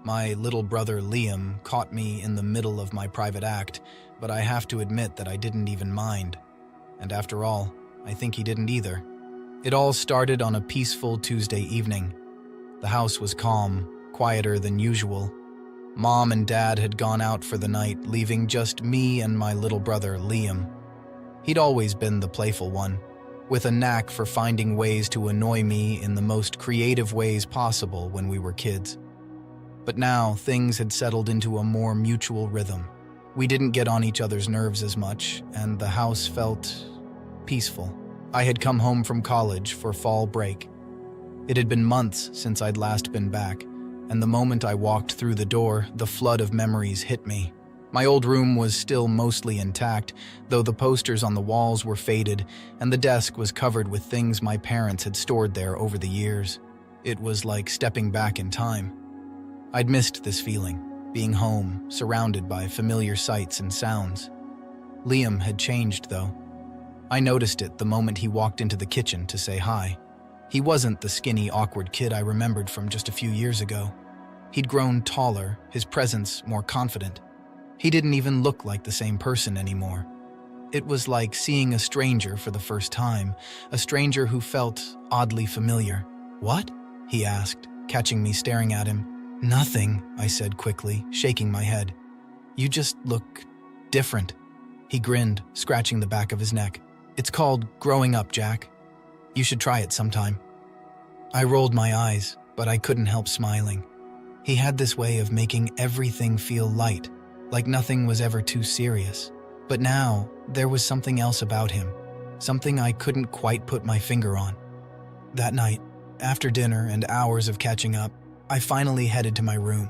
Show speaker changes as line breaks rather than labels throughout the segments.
My little brother Liam caught me in the middle of my private act, but I have to admit that I didn't even mind. And after all, I think he didn't either. It all started on a peaceful Tuesday evening. The house was calm, quieter than usual. Mom and Dad had gone out for the night, leaving just me and my little brother Liam. He'd always been the playful one, with a knack for finding ways to annoy me in the most creative ways possible when we were kids. But now, things had settled into a more mutual rhythm. We didn't get on each other's nerves as much, and the house felt peaceful. I had come home from college for fall break. It had been months since I'd last been back, and the moment I walked through the door, the flood of memories hit me. My old room was still mostly intact, though the posters on the walls were faded, and the desk was covered with things my parents had stored there over the years. It was like stepping back in time. I'd missed this feeling, being home, surrounded by familiar sights and sounds. Liam had changed, though. I noticed it the moment he walked into the kitchen to say hi. He wasn't the skinny, awkward kid I remembered from just a few years ago. He'd grown taller, his presence more confident. He didn't even look like the same person anymore. It was like seeing a stranger for the first time, a stranger who felt oddly familiar. "What?" he asked, catching me staring at him. "Nothing," I said quickly, shaking my head. "You just look different." He grinned, scratching the back of his neck. "It's called growing up, Jack. You should try it sometime." I rolled my eyes, but I couldn't help smiling. He had this way of making everything feel light, like nothing was ever too serious. But now, there was something else about him, something I couldn't quite put my finger on. That night, after dinner and hours of catching up, I finally headed to my room.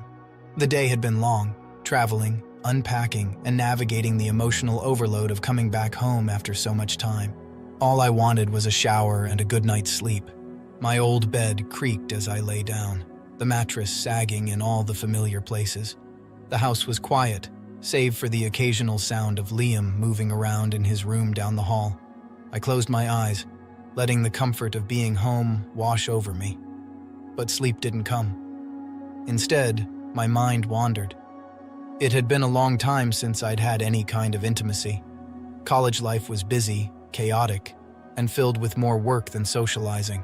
The day had been long, traveling, unpacking, and navigating the emotional overload of coming back home after so much time. All I wanted was a shower and a good night's sleep. My old bed creaked as I lay down, the mattress sagging in all the familiar places. The house was quiet, save for the occasional sound of Liam moving around in his room down the hall. I closed my eyes, letting the comfort of being home wash over me. But sleep didn't come. Instead, my mind wandered. It had been a long time since I'd had any kind of intimacy. College life was busy, chaotic, and filled with more work than socializing.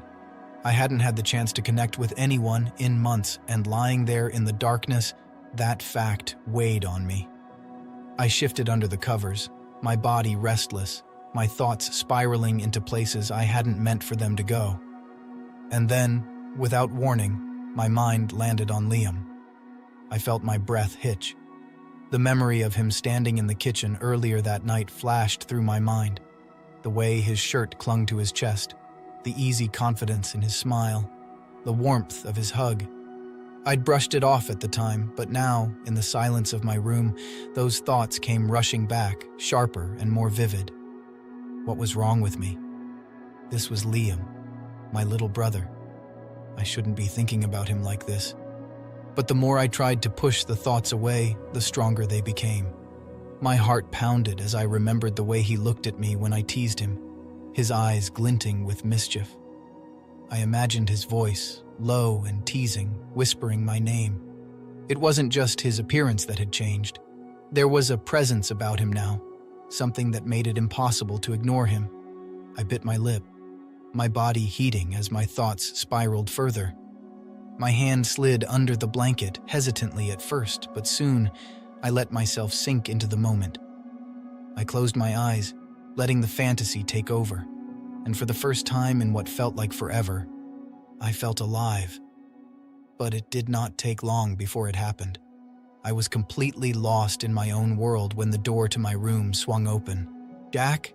I hadn't had the chance to connect with anyone in months, and lying there in the darkness, that fact weighed on me. I shifted under the covers, my body restless, my thoughts spiraling into places I hadn't meant for them to go. And then, without warning, my mind landed on Liam. I felt my breath hitch. The memory of him standing in the kitchen earlier that night flashed through my mind. The way his shirt clung to his chest, the easy confidence in his smile, the warmth of his hug. I'd brushed it off at the time, but now, in the silence of my room, those thoughts came rushing back, sharper and more vivid. What was wrong with me? This was Liam, my little brother. I shouldn't be thinking about him like this. But the more I tried to push the thoughts away, the stronger they became. My heart pounded as I remembered the way he looked at me when I teased him, his eyes glinting with mischief. I imagined his voice, low and teasing, whispering my name. It wasn't just his appearance that had changed. There was a presence about him now, something that made it impossible to ignore him. I bit my lip, my body heating as my thoughts spiraled further. My hand slid under the blanket, hesitantly at first, but soon I let myself sink into the moment. I closed my eyes, letting the fantasy take over, and for the first time in what felt like forever, I felt alive. But it did not take long before it happened. I was completely lost in my own world when the door to my room swung open. "Jack?"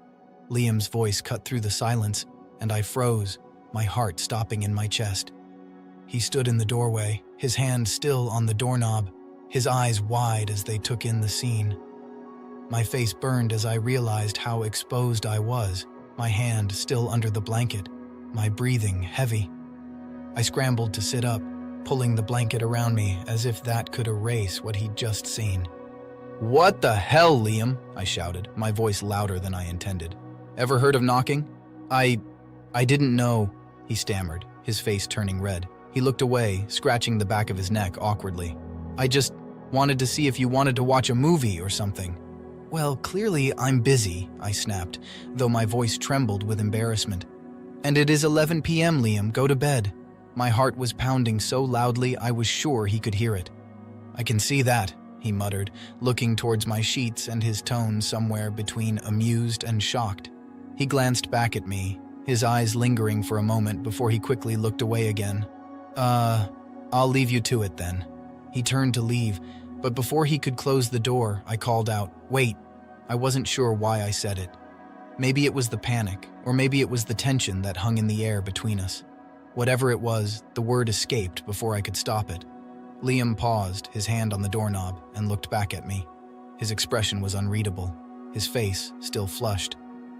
Liam's voice cut through the silence, and I froze, my heart stopping in my chest. He stood in the doorway, his hand still on the doorknob, his eyes wide as they took in the scene. My face burned as I realized how exposed I was, my hand still under the blanket, my breathing heavy. I scrambled to sit up, pulling the blanket around me as if that could erase what he'd just seen. "What the hell, Liam?" I shouted, my voice louder than I intended. "Ever heard of knocking?" I didn't know," he stammered, his face turning red. He looked away, scratching the back of his neck awkwardly. I just wanted to see if you wanted to watch a movie or something." "Well, clearly I'm busy," I snapped, though my voice trembled with embarrassment. "And it is 11 p.m., Liam. Go to bed." My heart was pounding so loudly I was sure he could hear it. "I can see that," he muttered, looking towards my sheets and his tone somewhere between amused and shocked. He glanced back at me, his eyes lingering for a moment before he quickly looked away again. I'll leave you to it then." He turned to leave, but before he could close the door, I called out, "Wait." I wasn't sure why I said it. Maybe it was the panic, or maybe it was the tension that hung in the air between us. Whatever it was, the word escaped before I could stop it. Liam paused, his hand on the doorknob, and looked back at me. His expression was unreadable, his face still flushed.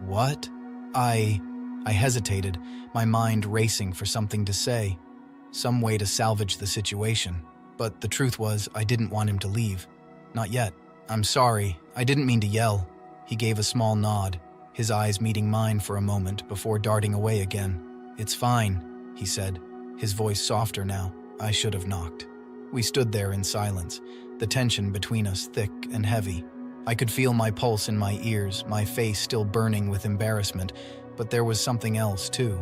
"What?" I hesitated, my mind racing for something to say, some way to salvage the situation. But the truth was, I didn't want him to leave. Not yet. "I'm sorry, I didn't mean to yell." He gave a small nod, his eyes meeting mine for a moment before darting away again. "It's fine," he said, his voice softer now. "I should have knocked." We stood there in silence, the tension between us thick and heavy. I could feel my pulse in my ears, my face still burning with embarrassment, but there was something else too,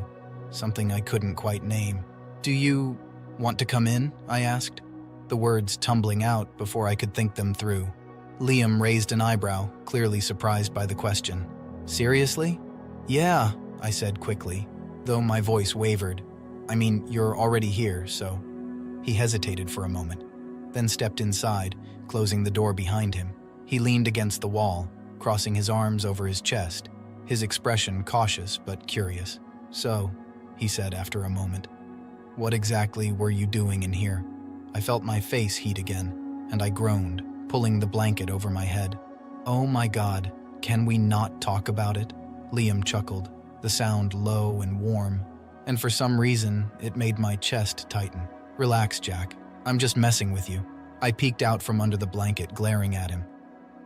something I couldn't quite name. "Do you want to come in?" I asked, the words tumbling out before I could think them through. Liam raised an eyebrow, clearly surprised by the question. "Seriously?" "Yeah," I said quickly, though my voice wavered. "I mean, you're already here, so..." He hesitated for a moment, then stepped inside, closing the door behind him. He leaned against the wall, crossing his arms over his chest, his expression cautious but curious. "So," he said after a moment, "what exactly were you doing in here?" I felt my face heat again, and I groaned, pulling the blanket over my head. "Oh my God, can we not talk about it?" Liam chuckled, the sound low and warm, and for some reason, it made my chest tighten. "Relax, Jack. I'm just messing with you." I peeked out from under the blanket, glaring at him.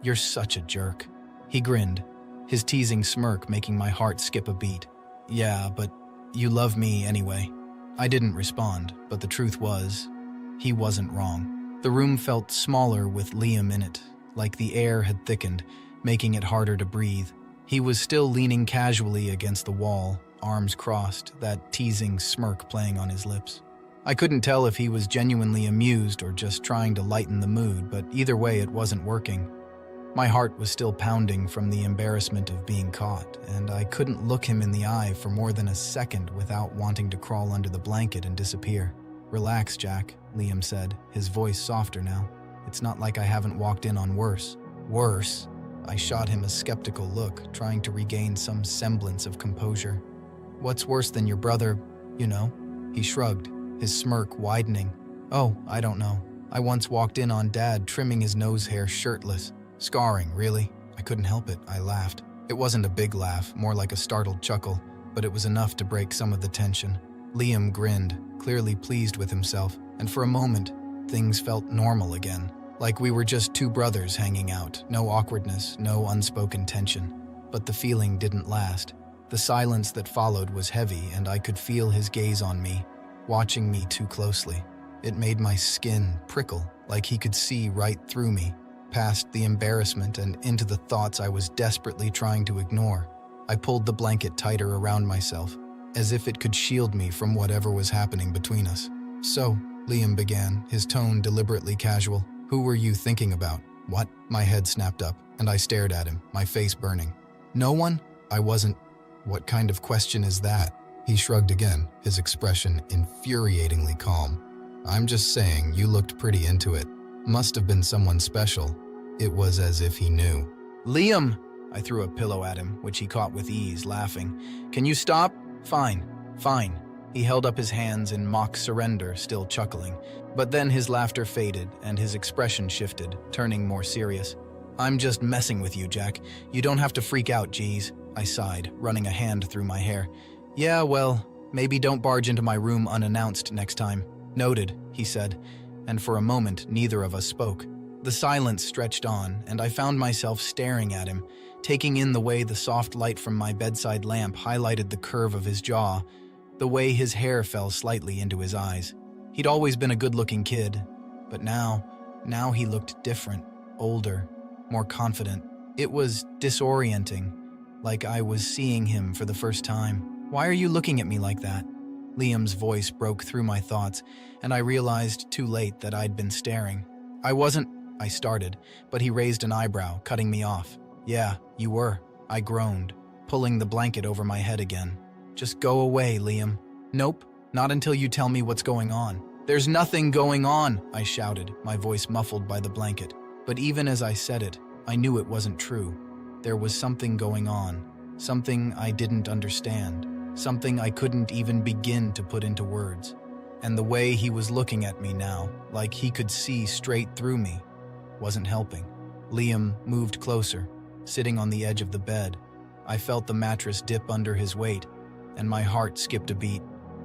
"You're such a jerk." He grinned, his teasing smirk making my heart skip a beat. "Yeah, but you love me anyway." I didn't respond, but the truth was, he wasn't wrong. The room felt smaller with Liam in it, like the air had thickened, making it harder to breathe. He was still leaning casually against the wall, arms crossed, that teasing smirk playing on his lips. I couldn't tell if he was genuinely amused or just trying to lighten the mood, but either way it wasn't working. My heart was still pounding from the embarrassment of being caught, and I couldn't look him in the eye for more than a second without wanting to crawl under the blanket and disappear. "Relax, Jack," Liam said, his voice softer now. "It's not like I haven't walked in on worse." "Worse?" I shot him a skeptical look, trying to regain some semblance of composure. "What's worse than your brother, you know?" He shrugged, his smirk widening. "Oh, I don't know. I once walked in on Dad trimming his nose hair shirtless. Scarring, really?" I couldn't help it, I laughed. It wasn't a big laugh, more like a startled chuckle, but it was enough to break some of the tension. Liam grinned, clearly pleased with himself, and for a moment, things felt normal again. Like we were just two brothers hanging out, no awkwardness, no unspoken tension. But the feeling didn't last. The silence that followed was heavy, and I could feel his gaze on me, watching me too closely. It made my skin prickle, like he could see right through me, past the embarrassment and into the thoughts I was desperately trying to ignore. I pulled the blanket tighter around myself, as if it could shield me from whatever was happening between us. "So," Liam began, his tone deliberately casual, "who were you thinking about?" "What?" My head snapped up, and I stared at him, my face burning. "No one?" I wasn't. "What kind of question is that?" He shrugged again, his expression infuriatingly calm. "I'm just saying you looked pretty into it. Must have been someone special." It was as if he knew. "Liam!" I threw a pillow at him, which he caught with ease, laughing. "Can you stop?" "Fine, fine." He held up his hands in mock surrender, still chuckling. But then his laughter faded, and his expression shifted, turning more serious. "I'm just messing with you, Jack. You don't have to freak out, geez," I sighed, running a hand through my hair. "Yeah, well, maybe don't barge into my room unannounced next time." "Noted," he said, and for a moment neither of us spoke. The silence stretched on, and I found myself staring at him, taking in the way the soft light from my bedside lamp highlighted the curve of his jaw, the way his hair fell slightly into his eyes. He'd always been a good-looking kid, but now, Now he looked different, older, more confident. It was disorienting, like I was seeing him for the first time. "Why are you looking at me like that?" Liam's voice broke through my thoughts, and I realized too late that I'd been staring. I started, but he raised an eyebrow, cutting me off. "Yeah, you were," I groaned, pulling the blanket over my head again. "Just go away, Liam." "Nope, not until you tell me what's going on." "There's nothing going on," I shouted, my voice muffled by the blanket. But even as I said it, I knew it wasn't true. There was something going on, something I didn't understand, something I couldn't even begin to put into words. And the way he was looking at me now, like he could see straight through me, wasn't helping. Liam moved closer, sitting on the edge of the bed. I felt the mattress dip under his weight, and my heart skipped a beat.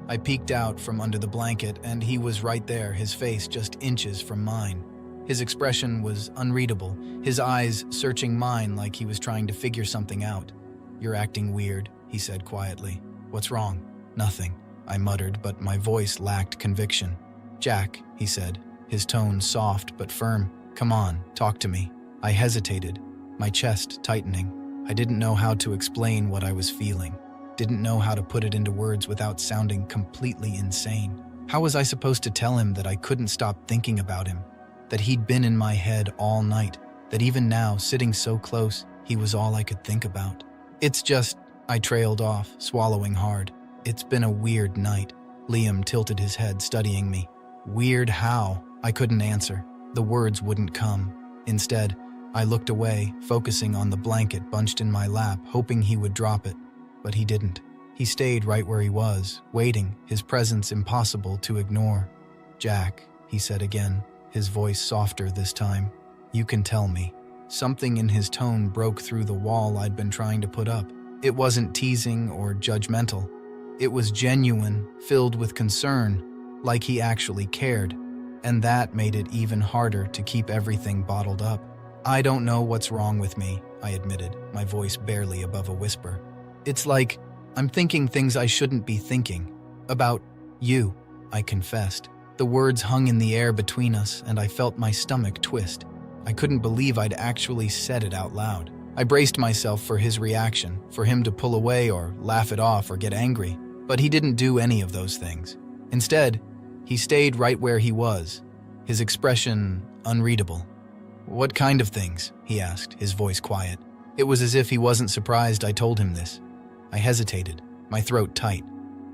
I peeked out from under the blanket, and he was right there, his face just inches from mine. His expression was unreadable, his eyes searching mine like he was trying to figure something out. "You're acting weird," he said quietly. "What's wrong?" "Nothing," I muttered, but my voice lacked conviction. "Jack," he said, his tone soft but firm. "Come on, talk to me." I hesitated, my chest tightening. I didn't know how to explain what I was feeling. Didn't know how to put it into words without sounding completely insane. How was I supposed to tell him that I couldn't stop thinking about him? That he'd been in my head all night? That even now, sitting so close, he was all I could think about? "It's just," I trailed off, swallowing hard. "It's been a weird night." Liam tilted his head, studying me. "Weird how?" I couldn't answer. The words wouldn't come. Instead, I looked away, focusing on the blanket bunched in my lap, hoping he would drop it. But he didn't. He stayed right where he was, waiting, his presence impossible to ignore. "Jack," he said again, his voice softer this time. "You can tell me." Something in his tone broke through the wall I'd been trying to put up. It wasn't teasing or judgmental. It was genuine, filled with concern, like he actually cared. And that made it even harder to keep everything bottled up. "I don't know what's wrong with me," I admitted, my voice barely above a whisper. "It's like I'm thinking things I shouldn't be thinking. About you," I confessed. The words hung in the air between us, and I felt my stomach twist. I couldn't believe I'd actually said it out loud. I braced myself for his reaction, for him to pull away or laugh it off or get angry. But he didn't do any of those things. Instead, he stayed right where he was, his expression unreadable. "What kind of things?" he asked, his voice quiet. It was as if he wasn't surprised I told him this. I hesitated, my throat tight.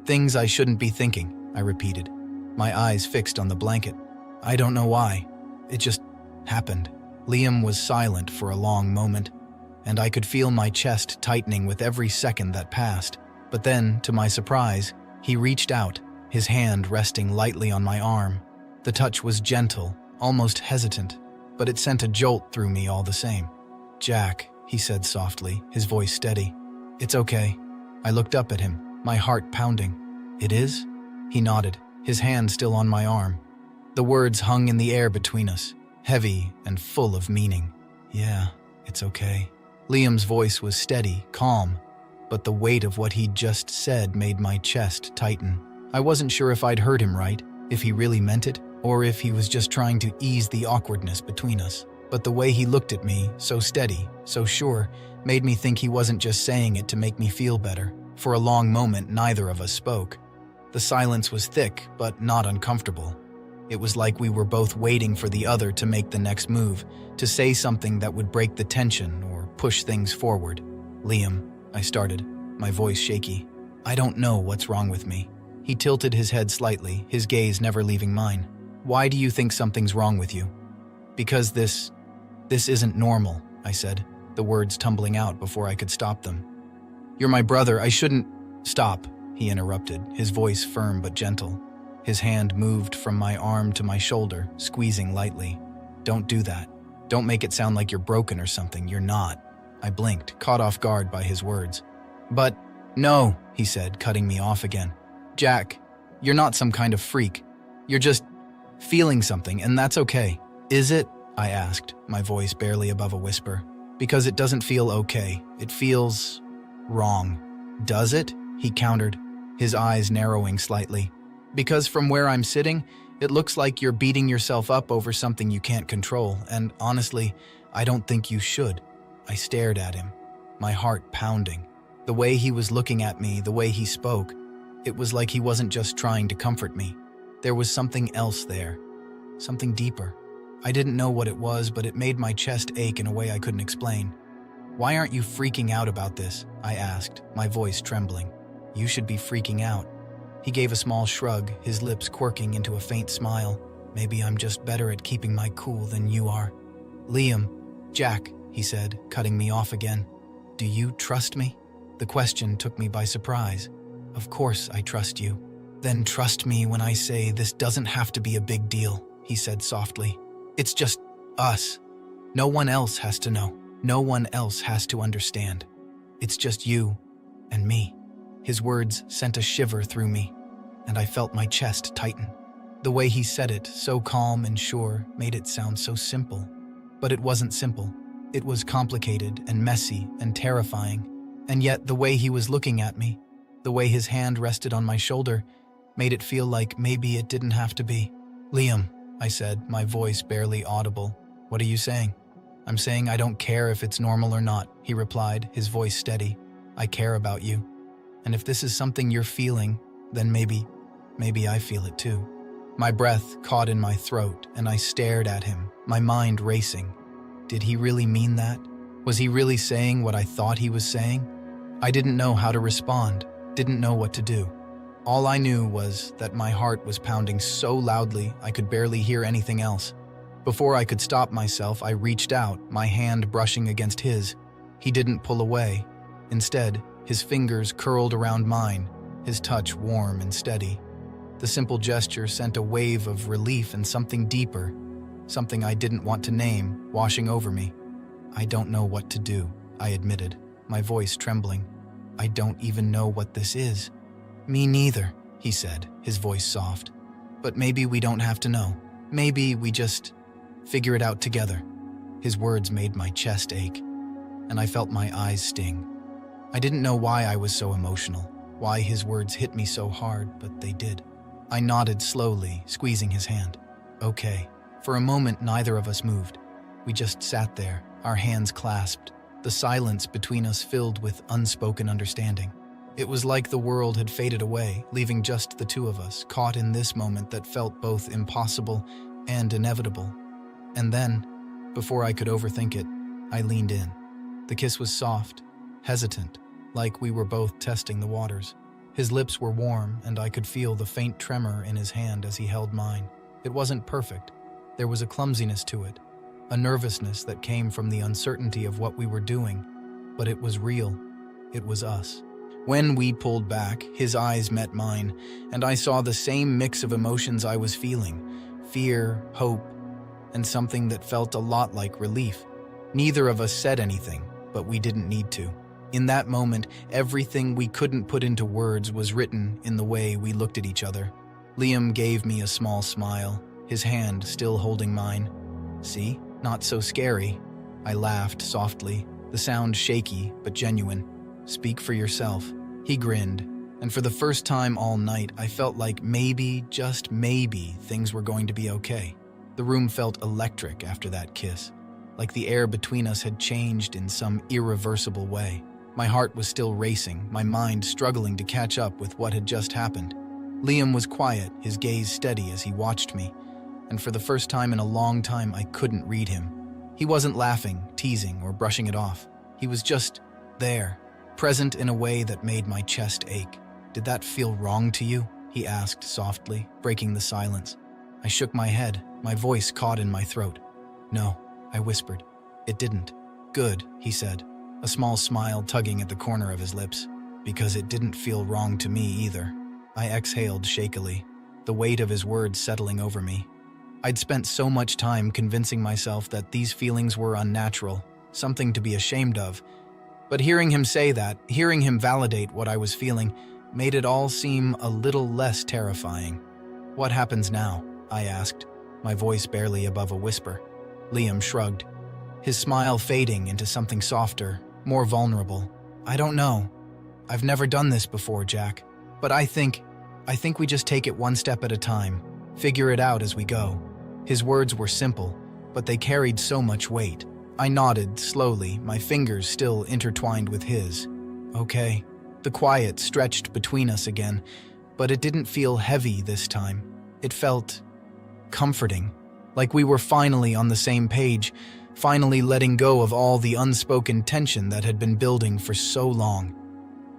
"Things I shouldn't be thinking," I repeated, my eyes fixed on the blanket. "I don't know why. It just happened." Liam was silent for a long moment, and I could feel my chest tightening with every second that passed. But then, to my surprise, he reached out, his hand resting lightly on my arm. The touch was gentle, almost hesitant, but it sent a jolt through me all the same. "Jack," he said softly, his voice steady. "It's okay." I looked up at him, my heart pounding. "It is?" He nodded, his hand still on my arm. The words hung in the air between us, heavy and full of meaning. "Yeah, it's okay." Liam's voice was steady, calm, but the weight of what he'd just said made my chest tighten. I wasn't sure if I'd heard him right, if he really meant it, or if he was just trying to ease the awkwardness between us. But the way he looked at me, so steady, so sure, made me think he wasn't just saying it to make me feel better. For a long moment, neither of us spoke. The silence was thick, but not uncomfortable. It was like we were both waiting for the other to make the next move, to say something that would break the tension or push things forward. "Liam," I started, my voice shaky. "I don't know what's wrong with me." He tilted his head slightly, his gaze never leaving mine. "Why do you think something's wrong with you?" "Because this isn't normal," I said, the words tumbling out before I could stop them. "You're my brother, I shouldn't—" "Stop," he interrupted, his voice firm but gentle. His hand moved from my arm to my shoulder, squeezing lightly. "Don't do that. Don't make it sound like you're broken or something. You're not." I blinked, caught off guard by his words. "But, no," he said, cutting me off again. "Jack, you're not some kind of freak. You're just feeling something, and that's okay." "Is it?" I asked, my voice barely above a whisper. "Because it doesn't feel okay. It feels wrong." "Does it?" he countered, his eyes narrowing slightly. "Because from where I'm sitting, It looks like you're beating yourself up over something you can't control, and honestly, I don't think you should." I stared at him, my heart pounding. The way he was looking at me, the way he spoke, it was like he wasn't just trying to comfort me. There was something else there, something deeper. I didn't know what it was, but it made my chest ache in a way I couldn't explain. "Why aren't you freaking out about this?" I asked, my voice trembling. "You should be freaking out." He gave a small shrug, his lips quirking into a faint smile. "Maybe I'm just better at keeping my cool than you are." "Liam, Jack," he said, cutting me off again. "Do you trust me?" The question took me by surprise. "Of course I trust you." "Then trust me when I say this doesn't have to be a big deal," he said softly. "It's just us. No one else has to know. No one else has to understand. It's just you and me." His words sent a shiver through me, and I felt my chest tighten. The way he said it, so calm and sure, made it sound so simple. But it wasn't simple. It was complicated and messy and terrifying. And yet the way he was looking at me, the way his hand rested on my shoulder, made it feel like maybe it didn't have to be. "Liam," I said, my voice barely audible. "What are you saying?" "I'm saying I don't care if it's normal or not," he replied, his voice steady. "I care about you. And if this is something you're feeling, then maybe I feel it too." My breath caught in my throat, and I stared at him, my mind racing. Did he really mean that? Was he really saying what I thought he was saying? I didn't know how to respond, didn't know what to do. All I knew was that my heart was pounding so loudly I could barely hear anything else. Before I could stop myself, I reached out, my hand brushing against his. He didn't pull away. Instead, his fingers curled around mine, his touch warm and steady. The simple gesture sent a wave of relief and something deeper, something I didn't want to name, washing over me. "I don't know what to do," I admitted, my voice trembling. "I don't even know what this is." "Me neither," he said, his voice soft. "But maybe we don't have to know. Maybe we just figure it out together." His words made my chest ache, and I felt my eyes sting. I didn't know why I was so emotional, why his words hit me so hard, but they did. I nodded slowly, squeezing his hand. "Okay." For a moment, neither of us moved. We just sat there, our hands clasped, the silence between us filled with unspoken understanding. It was like the world had faded away, leaving just the two of us, caught in this moment that felt both impossible and inevitable. And then, before I could overthink it, I leaned in. The kiss was soft, hesitant, like we were both testing the waters. His lips were warm, and I could feel the faint tremor in his hand as he held mine. It wasn't perfect. There was a clumsiness to it, a nervousness that came from the uncertainty of what we were doing, but it was real. It was us. When we pulled back, his eyes met mine, and I saw the same mix of emotions I was feeling: fear, hope, and something that felt a lot like relief. Neither of us said anything, but we didn't need to. In that moment, everything we couldn't put into words was written in the way we looked at each other. Liam gave me a small smile, his hand still holding mine. "See? Not so scary." I laughed softly, the sound shaky but genuine. "Speak for yourself." He grinned, and for the first time all night, I felt like maybe, just maybe, things were going to be okay. The room felt electric after that kiss, like the air between us had changed in some irreversible way. My heart was still racing, my mind struggling to catch up with what had just happened. Liam was quiet, his gaze steady as he watched me, and for the first time in a long time, I couldn't read him. He wasn't laughing, teasing, or brushing it off. He was just there, present in a way that made my chest ache. "Did that feel wrong to you?" he asked softly, breaking the silence. I shook my head, my voice caught in my throat. "No," I whispered. "It didn't." "Good," he said, a small smile tugging at the corner of his lips. "Because it didn't feel wrong to me either." I exhaled shakily, the weight of his words settling over me. I'd spent so much time convincing myself that these feelings were unnatural, something to be ashamed of. But hearing him say that, hearing him validate what I was feeling, made it all seem a little less terrifying. "What happens now?" I asked, my voice barely above a whisper. Liam shrugged, his smile fading into something softer, more vulnerable. "I don't know. I've never done this before, Jack. But I think we just take it one step at a time. Figure it out as we go. His words were simple, but they carried so much weight. I nodded slowly, my fingers still intertwined with his. Okay. The quiet stretched between us again, but it didn't feel heavy this time. It felt comforting, like we were finally on the same page, finally letting go of all the unspoken tension that had been building for so long.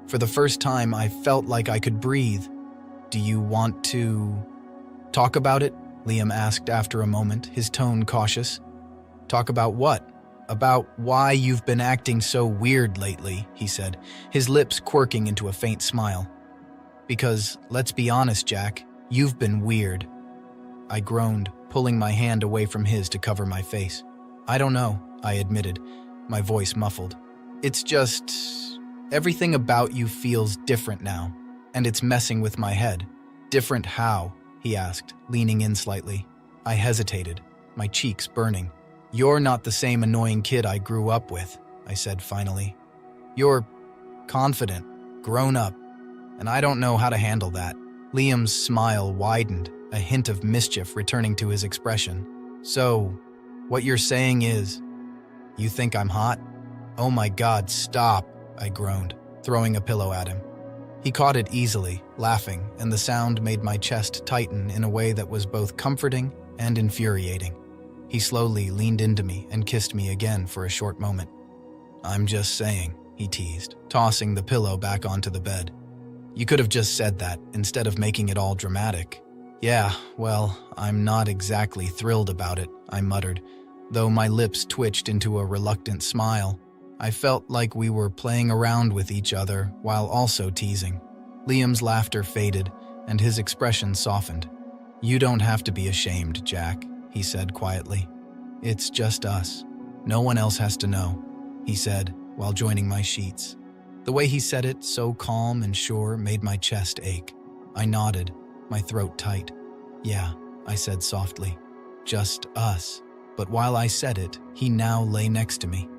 For the first time, I felt like I could breathe. Do you want to talk about it? Liam asked after a moment, his tone cautious. Talk about what? About why you've been acting so weird lately, he said, his lips quirking into a faint smile. Because, let's be honest, Jack, you've been weird. I groaned, pulling my hand away from his to cover my face. I don't know, I admitted, my voice muffled. It's just, everything about you feels different now, and it's messing with my head. Different how? He asked, leaning in slightly. I hesitated, my cheeks burning. You're not the same annoying kid I grew up with, I said finally. You're confident, grown up, and I don't know how to handle that. Liam's smile widened, a hint of mischief returning to his expression. So, what you're saying is, you think I'm hot? Oh my God, stop, I groaned, throwing a pillow at him. He caught it easily, laughing, and the sound made my chest tighten in a way that was both comforting and infuriating. He slowly leaned into me and kissed me again for a short moment. I'm just saying, he teased, tossing the pillow back onto the bed. You could have just said that, instead of making it all dramatic. Yeah, well, I'm not exactly thrilled about it, I muttered, though my lips twitched into a reluctant smile. I felt like we were playing around with each other while also teasing. Liam's laughter faded, and his expression softened. You don't have to be ashamed, Jack, he said quietly. It's just us. No one else has to know, he said, while joining my sheets. The way he said it, so calm and sure, made my chest ache. I nodded, my throat tight. Yeah, I said softly. Just us. But while I said it, he now lay next to me,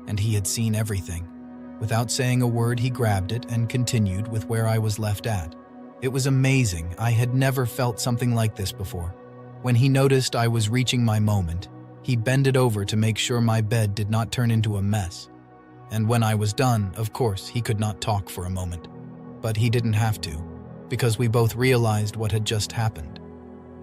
and he had seen everything. Without saying a word, he grabbed it and continued with where I was left at. It was amazing. I had never felt something like this before. When he noticed I was reaching my moment, he bended over to make sure my bed did not turn into a mess. And when I was done, of course, he could not talk for a moment. But he didn't have to, because we both realized what had just happened.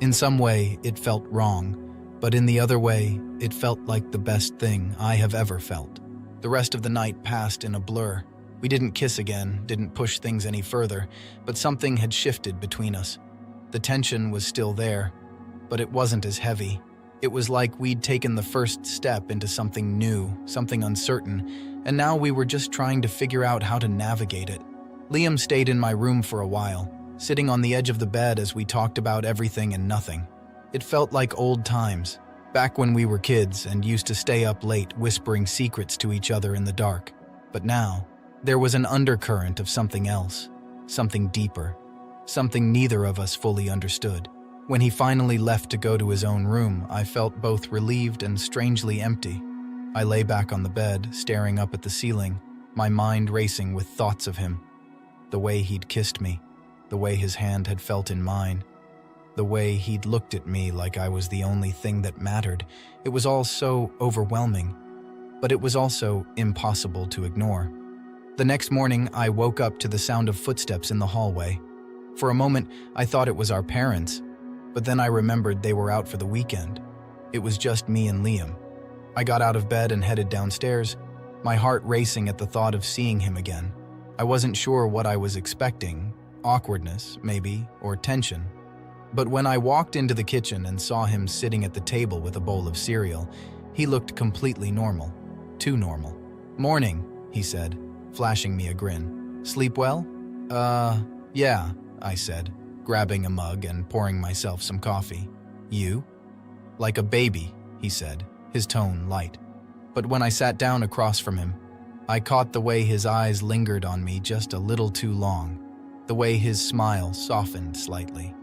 In some way, it felt wrong, but in the other way, it felt like the best thing I have ever felt. The rest of the night passed in a blur. We didn't kiss again, didn't push things any further, but something had shifted between us. The tension was still there, but it wasn't as heavy. It was like we'd taken the first step into something new, something uncertain, and now we were just trying to figure out how to navigate it. Liam stayed in my room for a while, sitting on the edge of the bed as we talked about everything and nothing. It felt like old times, back when we were kids and used to stay up late whispering secrets to each other in the dark. But now, there was an undercurrent of something else, something deeper, something neither of us fully understood. When he finally left to go to his own room, I felt both relieved and strangely empty. I lay back on the bed, staring up at the ceiling, my mind racing with thoughts of him. The way he'd kissed me, the way his hand had felt in mine, the way he'd looked at me like I was the only thing that mattered. It was all so overwhelming, but it was also impossible to ignore. The next morning, I woke up to the sound of footsteps in the hallway. For a moment, I thought it was our parents, but then I remembered they were out for the weekend. It was just me and Liam. I got out of bed and headed downstairs, my heart racing at the thought of seeing him again. I wasn't sure what I was expecting, awkwardness, maybe, or tension. But when I walked into the kitchen and saw him sitting at the table with a bowl of cereal, he looked completely normal. Too normal. Morning, he said, flashing me a grin. Sleep well? Yeah, I said, grabbing a mug and pouring myself some coffee. You? Like a baby, he said, his tone light. But when I sat down across from him, I caught the way his eyes lingered on me just a little too long, the way his smile softened slightly.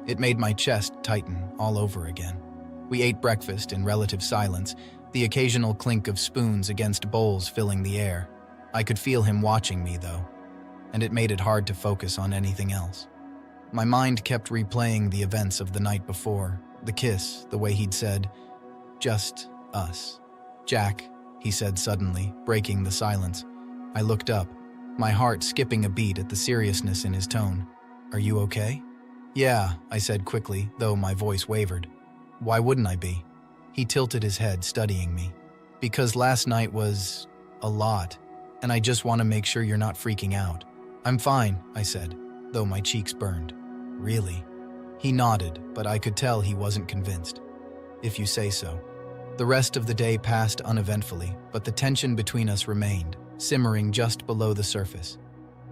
It made my chest tighten all over again. We ate breakfast in relative silence, the occasional clink of spoons against bowls filling the air. I could feel him watching me, though, and it made it hard to focus on anything else. My mind kept replaying the events of the night before, the kiss, the way he'd said, "Just us." "Jack," he said suddenly, breaking the silence. I looked up, my heart skipping a beat at the seriousness in his tone. "Are you okay?" "Yeah," I said quickly, though my voice wavered. "Why wouldn't I be?" He tilted his head, studying me. "Because last night was a lot, and I just want to make sure you're not freaking out." "I'm fine," I said, though my cheeks burned. "Really?" He nodded, but I could tell he wasn't convinced. "If you say so." The rest of the day passed uneventfully, but the tension between us remained, simmering just below the surface.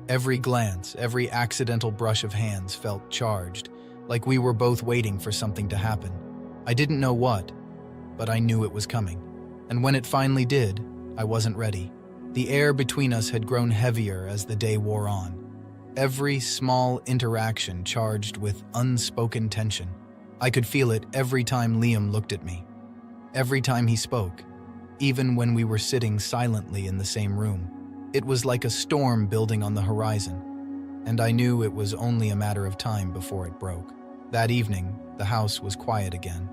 Every glance, every accidental brush of hands felt charged, like we were both waiting for something to happen. I didn't know what, but I knew it was coming. And when it finally did, I wasn't ready. The air between us had grown heavier as the day wore on. Every small interaction charged with unspoken tension. I could feel it every time Liam looked at me. Every time he spoke, even when we were sitting silently in the same room. It was like a storm building on the horizon, and I knew it was only a matter of time before it broke. That evening, the house was quiet again.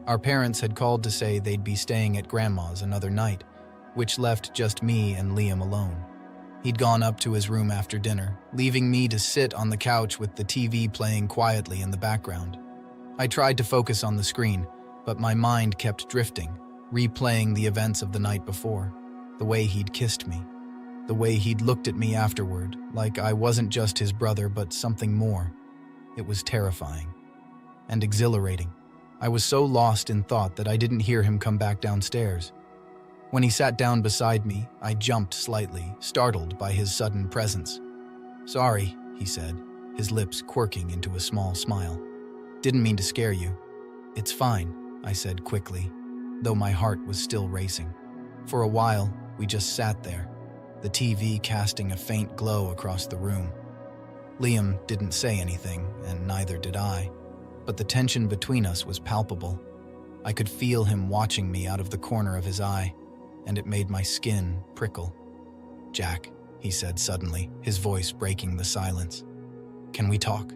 Our parents had called to say they'd be staying at Grandma's another night, which left just me and Liam alone. He'd gone up to his room after dinner, leaving me to sit on the couch with the TV playing quietly in the background. I tried to focus on the screen, but my mind kept drifting, replaying the events of the night before, the way he'd kissed me, the way he'd looked at me afterward, like I wasn't just his brother but something more. It was terrifying and exhilarating. I was so lost in thought that I didn't hear him come back downstairs. When he sat down beside me, I jumped slightly, startled by his sudden presence. "Sorry," he said, his lips quirking into a small smile. "Didn't mean to scare you." "It's fine," I said quickly, though my heart was still racing. For a while, we just sat there, the TV casting a faint glow across the room. Liam didn't say anything, and neither did I, but the tension between us was palpable. I could feel him watching me out of the corner of his eye, and it made my skin prickle. "Jack," he said suddenly, his voice breaking the silence. "Can we talk?"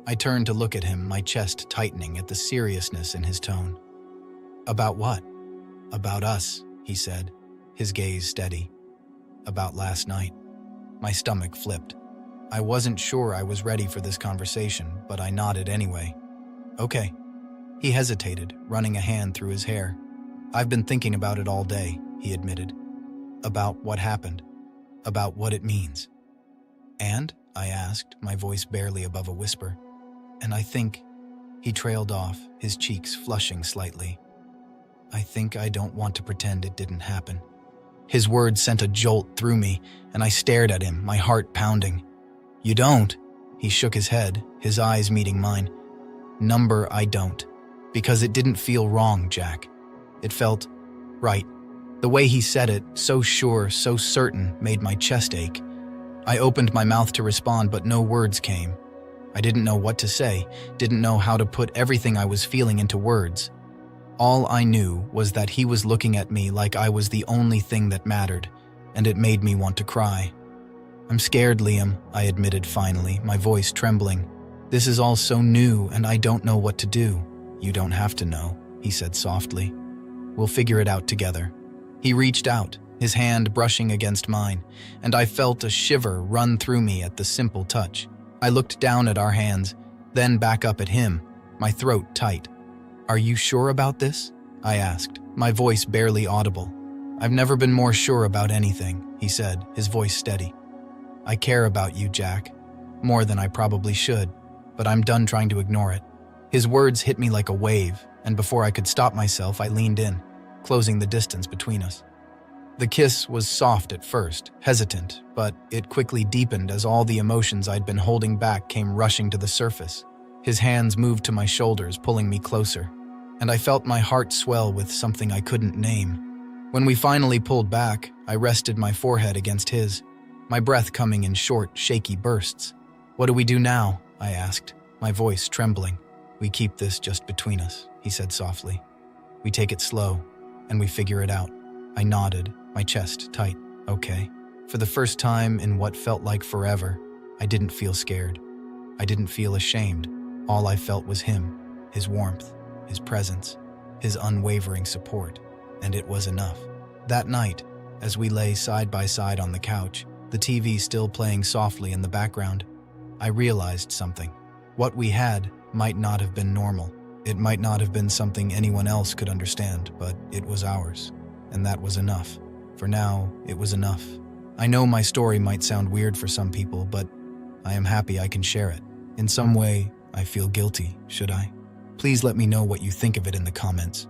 I turned to look at him, my chest tightening at the seriousness in his tone. "About what?" "About us," he said, his gaze steady. "About last night." My stomach flipped. I wasn't sure I was ready for this conversation, but I nodded anyway. "Okay." He hesitated, running a hand through his hair. "I've been thinking about it all day," he admitted. "About what happened. About what it means." "And?" I asked, my voice barely above a whisper. "And I think..." He trailed off, his cheeks flushing slightly. "I think I don't want to pretend it didn't happen." His words sent a jolt through me, and I stared at him, my heart pounding. "You don't?" He shook his head, his eyes meeting mine. I don't. Because it didn't feel wrong, Jack. It felt right. The way he said it, so sure, so certain, made my chest ache. I opened my mouth to respond, but no words came. I didn't know what to say, didn't know how to put everything I was feeling into words. All I knew was that he was looking at me like I was the only thing that mattered, and it made me want to cry. "I'm scared, Liam," I admitted finally, my voice trembling. "This is all so new, and I don't know what to do." "You don't have to know," he said softly. "We'll figure it out together." He reached out, his hand brushing against mine, and I felt a shiver run through me at the simple touch. I looked down at our hands, then back up at him, my throat tight. "Are you sure about this?" I asked, my voice barely audible. "I've never been more sure about anything," he said, his voice steady. "I care about you, Jack. More than I probably should, but I'm done trying to ignore it." His words hit me like a wave, and before I could stop myself, I leaned in, closing the distance between us. The kiss was soft at first, hesitant, but it quickly deepened as all the emotions I'd been holding back came rushing to the surface. His hands moved to my shoulders, pulling me closer, and I felt my heart swell with something I couldn't name. When we finally pulled back, I rested my forehead against his, my breath coming in short, shaky bursts. "What do we do now?" I asked, my voice trembling. "We keep this just between us," he said softly. "We take it slow, and we figure it out." I nodded, my chest tight. "Okay." For the first time in what felt like forever, I didn't feel scared. I didn't feel ashamed. All I felt was him, his warmth, his presence, his unwavering support, and it was enough. That night, as we lay side by side on the couch, the TV still playing softly in the background, I realized something. What we had might not have been normal. It might not have been something anyone else could understand, but it was ours. And that was enough. For now, it was enough. I know my story might sound weird for some people, but I am happy I can share it. In some way, I feel guilty, should I? Please let me know what you think of it in the comments.